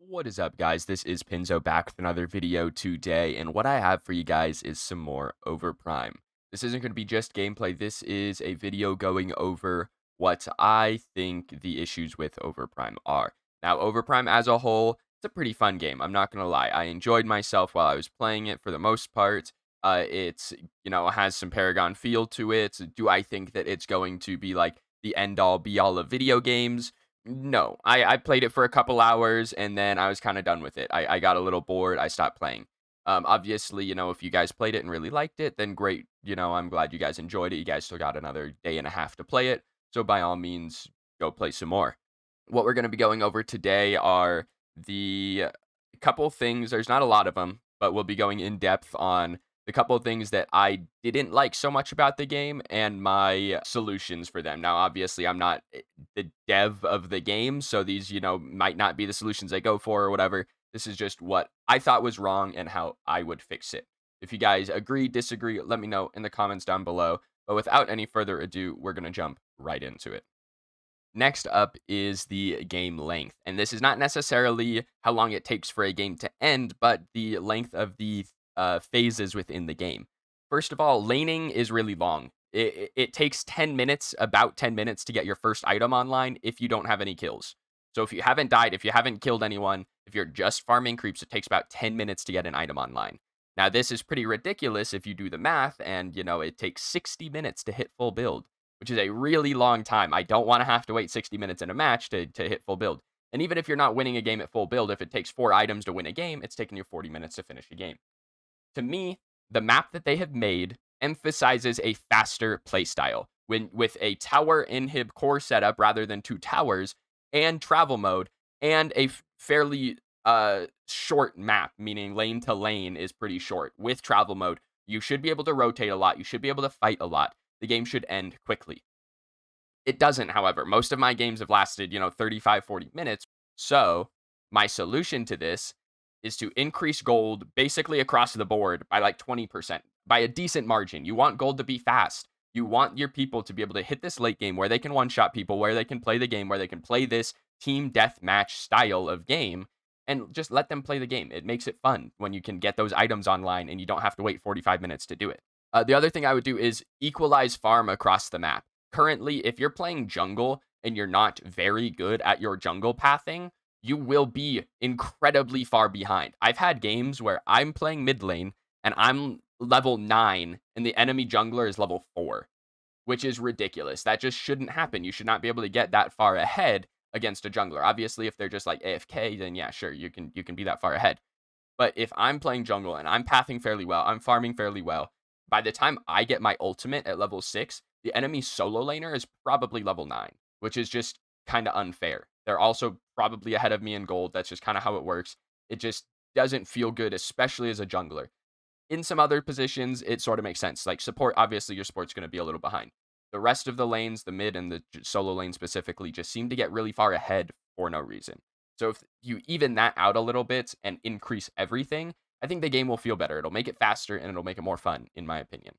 What is up, guys? This is Pinzo back with another video today, and what I have for you guys is some more OverPrime. This isn't going to be just gameplay. This is a video going over what I think the issues with OverPrime are. Now, OverPrime as a whole, it's a pretty fun game. I'm not going to lie. I enjoyed myself while I was playing it for the most part. Has some Paragon feel to it. Do I think that it's going to be like the end all be all of video games? No, I played it for a couple hours and then I was kind of done with it. I got a little bored. I stopped playing. Obviously, if you guys played it and really liked it, then great. I'm glad you guys enjoyed it. You guys still got another day and a half to play it. So by all means, go play some more. What we're going to be going over today are the couple things. There's not a lot of them, but we'll be going in depth on the couple of things that I didn't like so much about the game and my solutions for them. Now, obviously, I'm not the dev of the game, so these, might not be the solutions I go for or whatever. This is just what I thought was wrong and how I would fix it. If you guys agree, disagree, let me know in the comments down below. But without any further ado, we're going to jump right into it. Next up is the game length. And this is not necessarily how long it takes for a game to end, but the length of the phases within the game. First of all, laning is really long. It takes 10 minutes, about 10 minutes to get your first item online if you don't have any kills. So if you haven't died, if you haven't killed anyone, if you're just farming creeps, it takes about 10 minutes to get an item online. Now, this is pretty ridiculous if you do the math, and it takes 60 minutes to hit full build, which is a really long time. I don't want to have to wait 60 minutes in a match to hit full build. And even if you're not winning a game at full build, if it takes 4 items to win a game, it's taking you 40 minutes to finish a game. To me, the map that they have made emphasizes a faster playstyle with a tower inhib core setup rather than two towers and travel mode and a fairly short map, meaning lane to lane is pretty short. With travel mode, you should be able to rotate a lot. You should be able to fight a lot. The game should end quickly. It doesn't, however. Most of my games have lasted, 35, 40 minutes. So, my solution to this is to increase gold basically across the board by like 20%, by a decent margin. You want gold to be fast. You want your people to be able to hit this late game where they can one shot people, where they can play the game, where they can play this team deathmatch style of game, and just let them play the game. It makes it fun when you can get those items online and you don't have to wait 45 minutes to do it. The other thing I would do is equalize farm across the map. Currently, if you're playing jungle and you're not very good at your jungle pathing, you will be incredibly far behind. I've had games where I'm playing mid lane and I'm level 9 and the enemy jungler is level 4, which is ridiculous. That just shouldn't happen. You should not be able to get that far ahead against a jungler. Obviously, if they're just like AFK, then yeah, sure, you can be that far ahead. But if I'm playing jungle and I'm pathing fairly well, I'm farming fairly well, by the time I get my ultimate at level 6, the enemy solo laner is probably level 9, which is just kind of unfair. They're also probably ahead of me in gold. That's just kind of how it works. It just doesn't feel good, especially as a jungler. In some other positions, it sort of makes sense. Like support, obviously, your support's going to be a little behind. The rest of the lanes, the mid and the solo lane specifically, just seem to get really far ahead for no reason. So if you even that out a little bit and increase everything, I think the game will feel better. It'll make it faster and it'll make it more fun, in my opinion.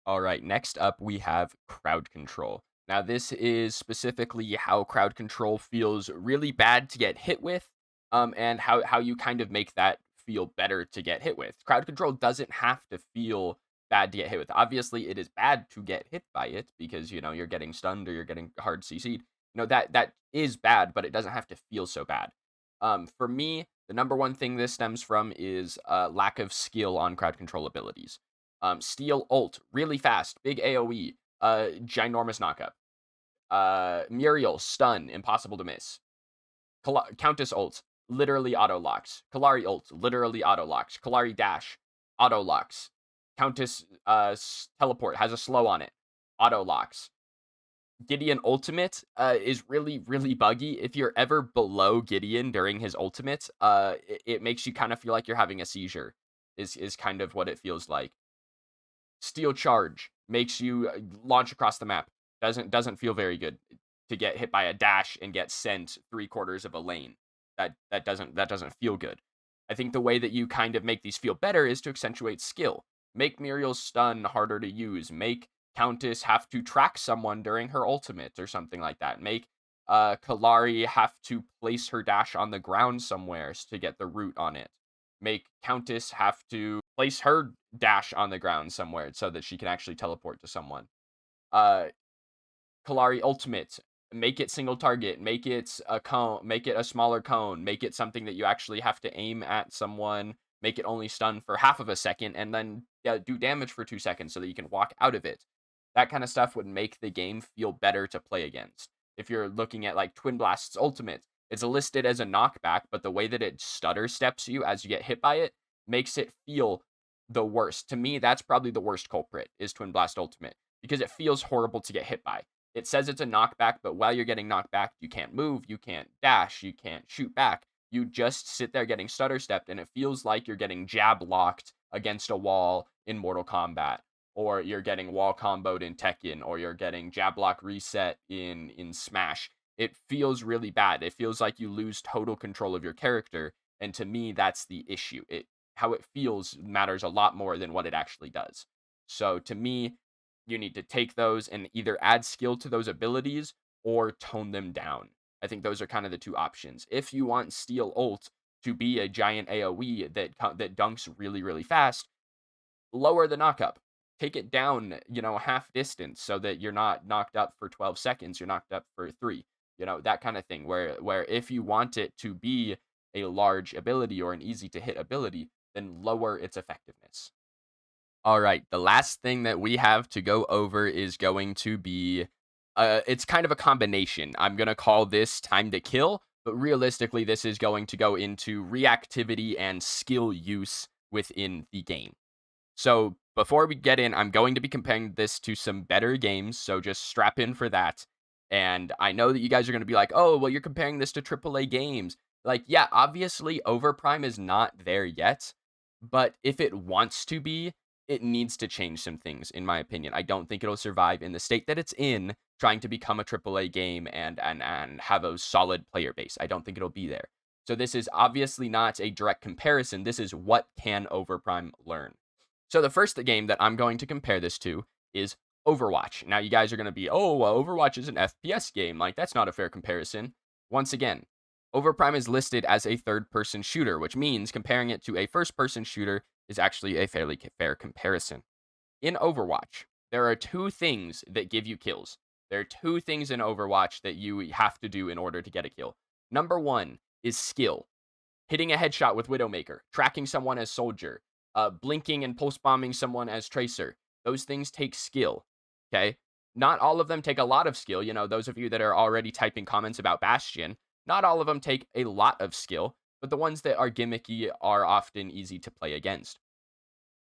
All right, next up we have crowd control. Now, this is specifically how crowd control feels really bad to get hit with, and how you kind of make that feel better to get hit with. Crowd control doesn't have to feel bad to get hit with. Obviously, it is bad to get hit by it because you're getting stunned or you're getting hard CC'd. That is bad, but it doesn't have to feel so bad. For me, the number one thing this stems from is lack of skill on crowd control abilities. Steal ult, really fast, big AoE, ginormous knockup. Muriel, stun, impossible to miss. Countess ult, literally auto locks. Kalari ult, literally auto locks. Kalari dash, auto locks. Countess teleport has a slow on it, auto locks. Gideon ultimate is really, really buggy. If you're ever below Gideon during his ultimate, it makes you kind of feel like you're having a seizure, is kind of what it feels like. Steel charge makes you launch across the map. Doesn't feel very good to get hit by a dash and get sent 3/4 of a lane. That doesn't feel good. I think the way that you kind of make these feel better is to accentuate skill. Make Muriel's stun harder to use. Make Countess have to track someone during her ultimate or something like that. Make Kalari have to place her dash on the ground somewhere to get the root on it. Make Countess have to place her dash on the ground somewhere so that she can actually teleport to someone. Uh, Kalari ultimate, make it single target, make it a cone, make it a smaller cone, make it something that you actually have to aim at someone, make it only stun for half of a second, and then do damage for 2 seconds so that you can walk out of it. That kind of stuff would make the game feel better to play against. If you're looking at like Twin Blast's ultimate, it's listed as a knockback, but the way that it stutter steps you as you get hit by it makes it feel the worst. To me, that's probably the worst culprit is Twin Blast ultimate because it feels horrible to get hit by. It says it's a knockback, but while you're getting knocked back, you can't move, you can't dash, you can't shoot back. You just sit there getting stutter stepped, and it feels like you're getting jab locked against a wall in Mortal Kombat, or you're getting wall comboed in Tekken, or you're getting jab lock reset in Smash. It feels really bad. It feels like you lose total control of your character, and to me, that's the issue. How it feels matters a lot more than what it actually does. So to me, you need to take those and either add skill to those abilities or tone them down. I think those are kind of the two options. If you want Steel Ult to be a giant AoE that dunks really really fast, lower the knockup. Take it down, half distance so that you're not knocked up for 12 seconds, you're knocked up for 3. That kind of thing where if you want it to be a large ability or an easy to hit ability, then lower its effectiveness. All right, the last thing that we have to go over is going to be it's kind of a combination. I'm going to call this time to kill, but realistically this is going to go into reactivity and skill use within the game. So, before we get in, I'm going to be comparing this to some better games, so just strap in for that. And I know that you guys are going to be like, "Oh, well you're comparing this to AAA games." Like, yeah, obviously OverPrime is not there yet, but if it wants to be, it needs to change some things, in my opinion. I don't think it'll survive in the state that it's in, trying to become a AAA game and have a solid player base. I don't think it'll be there. So this is obviously not a direct comparison. This is what can OverPrime learn. So the first game that I'm going to compare this to is Overwatch. Now you guys are going to be, "Oh, well, Overwatch is an FPS game. Like that's not a fair comparison." Once again, Overprime is listed as a third-person shooter, which means comparing it to a first-person shooter is actually a fairly fair comparison. In Overwatch, there are two things that give you kills. There are two things in Overwatch that you have to do in order to get a kill. Number one is skill. Hitting a headshot with Widowmaker, tracking someone as Soldier, blinking and pulse bombing someone as Tracer. Those things take skill. Okay. Not all of them take a lot of skill. Those of you that are already typing comments about Bastion, not all of them take a lot of skill, but the ones that are gimmicky are often easy to play against.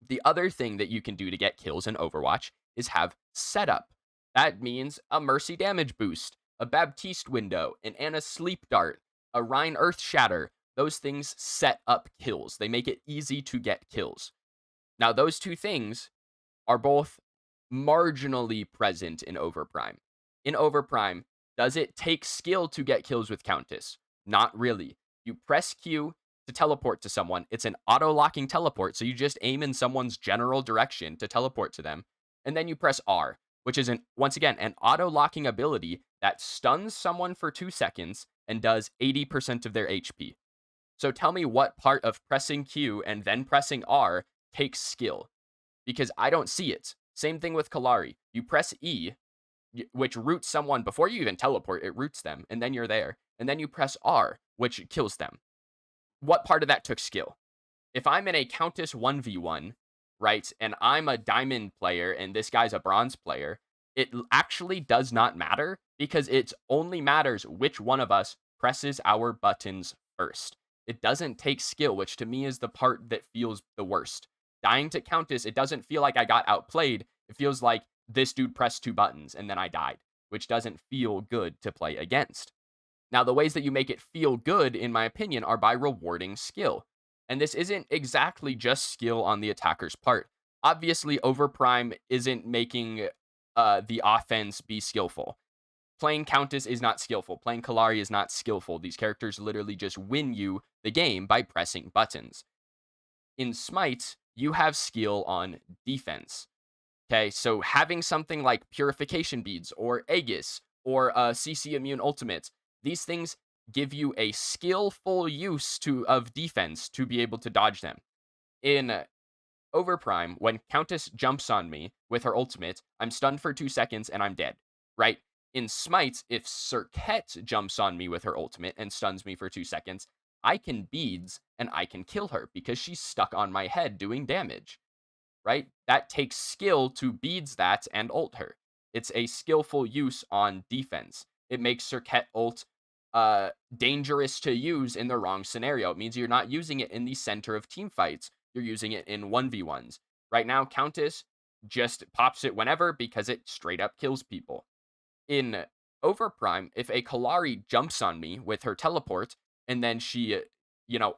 The other thing that you can do to get kills in Overwatch is have setup. That means a Mercy damage boost, a Baptiste window, an Ana sleep dart, a Rhine earth shatter. Those things set up kills. They make it easy to get kills. Now, those two things are both marginally present in Overprime. In Overprime, does it take skill to get kills with Countess? Not really. You press Q to teleport to someone. It's an auto-locking teleport, so you just aim in someone's general direction to teleport to them. And then you press R, which is, once again, an auto-locking ability that stuns someone for 2 seconds and does 80% of their HP. So tell me what part of pressing Q and then pressing R takes skill, because I don't see it. Same thing with Kalari. You press E, which roots someone before you even teleport, it roots them, and then you're there. And then you press R, which kills them. What part of that took skill? If I'm in a Countess 1v1, right, and I'm a diamond player and this guy's a bronze player, it actually does not matter because it only matters which one of us presses our buttons first. It doesn't take skill, which to me is the part that feels the worst. Dying to Countess, it doesn't feel like I got outplayed. It feels like this dude pressed 2 buttons and then I died, which doesn't feel good to play against. Now, the ways that you make it feel good, in my opinion, are by rewarding skill. And this isn't exactly just skill on the attacker's part. Obviously, Overprime isn't making the offense be skillful. Playing Countess is not skillful. Playing Kalari is not skillful. These characters literally just win you the game by pressing buttons. In Smite, you have skill on defense. Okay, so having something like Purification Beads or Aegis or CC Immune Ultimates, These things give you a skillful use of defense to be able to dodge them. In Overprime, when Countess jumps on me with her ultimate, I'm stunned for 2 seconds and I'm dead, right? In Smite, if Serket jumps on me with her ultimate and stuns me for 2 seconds, I can beads and I can kill her because she's stuck on my head doing damage, right? That takes skill to beads that and ult her. It's a skillful use on defense. It makes Serket ult dangerous to use in the wrong scenario. It means you're not using it in the center of team fights. You're using it in 1v1s. Right now, Countess just pops it whenever because it straight up kills people. In Overprime, if a Kalari jumps on me with her teleport and then she,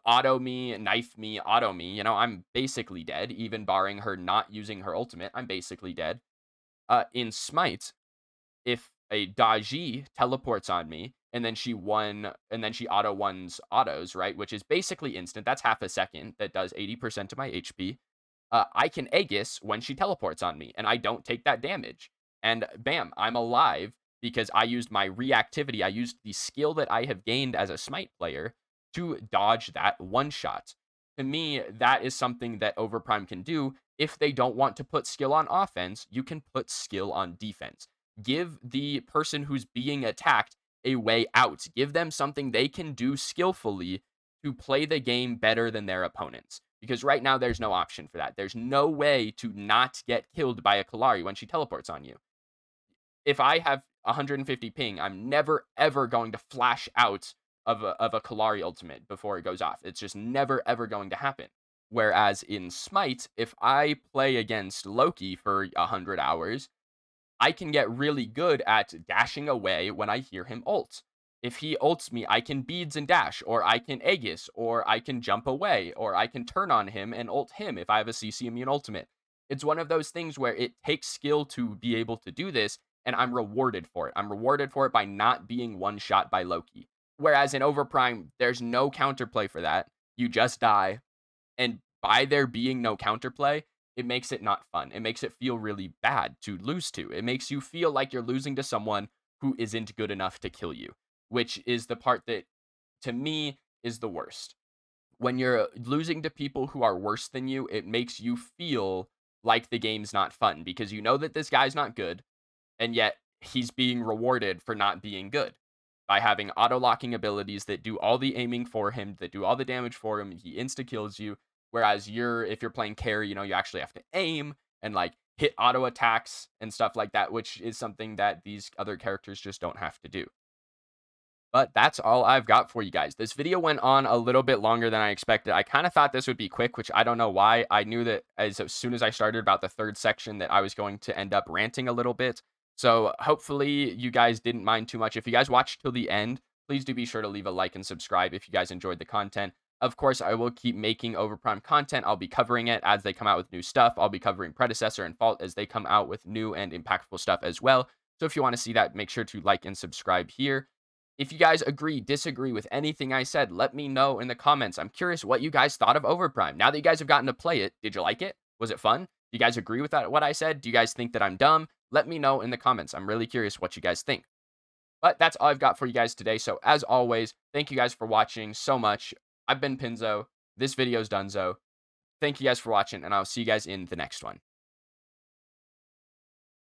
auto me, knife me, auto me, I'm basically dead, even barring her not using her ultimate. I'm basically dead. In Smite, if a Daji teleports on me and then she auto ones autos, right? Which is basically instant. That's half a second. That does 80% of my HP. I can Aegis when she teleports on me, and I don't take that damage. And bam, I'm alive because I used my reactivity. I used the skill that I have gained as a Smite player to dodge that one shot. To me, that is something that Overprime can do. If they don't want to put skill on offense, you can put skill on defense. Give the person who's being attacked a way out. Give them something they can do skillfully to play the game better than their opponents. Because right now there's no option for that. There's no way to not get killed by a Kalari when she teleports on you. If I have 150 ping, I'm never ever going to flash out of a Kalari ultimate before it goes off. It's just never ever going to happen. Whereas in Smite, if I play against Loki for 100 hours, I can get really good at dashing away when I hear him ult. If he ults me, I can beads and dash, or I can Aegis, or I can jump away, or I can turn on him and ult him if I have a CC immune ultimate. It's one of those things where it takes skill to be able to do this, and I'm rewarded for it. I'm rewarded for it by not being one shot by Loki. Whereas in Overprime, there's no counterplay for that. You just die, and by there being no counterplay, it makes it not fun. It makes it feel really bad to lose to. It makes you feel like you're losing to someone who isn't good enough to kill you, which is the part that to me is the worst. When you're losing to people who are worse than you, it makes you feel like the game's not fun because you know that this guy's not good and yet he's being rewarded for not being good by having auto locking abilities that do all the aiming for him, that do all the damage for him. He insta kills you. Whereas if you're playing carry, you actually have to aim and like hit auto attacks and stuff like that, which is something that these other characters just don't have to do. But that's all I've got for you guys. This video went on a little bit longer than I expected. I kind of thought this would be quick, which I don't know why. I knew that as soon as I started about the third section that I was going to end up ranting a little bit. So hopefully you guys didn't mind too much. If you guys watched till the end, please do be sure to leave a like and subscribe if you guys enjoyed the content. Of course, I will keep making Overprime content. I'll be covering it as they come out with new stuff. I'll be covering Predecessor and Fault as they come out with new and impactful stuff as well. So if you want to see that, make sure to like and subscribe here. If you guys agree, disagree with anything I said, let me know in the comments. I'm curious what you guys thought of Overprime. Now that you guys have gotten to play it, did you like it? Was it fun? Do you guys agree with what I said? Do you guys think that I'm dumb? Let me know in the comments. I'm really curious what you guys think. But that's all I've got for you guys today. So as always, thank you guys for watching so much. I've been Pinzo. This video's Dunzo. Thank you guys for watching, and I'll see you guys in the next one.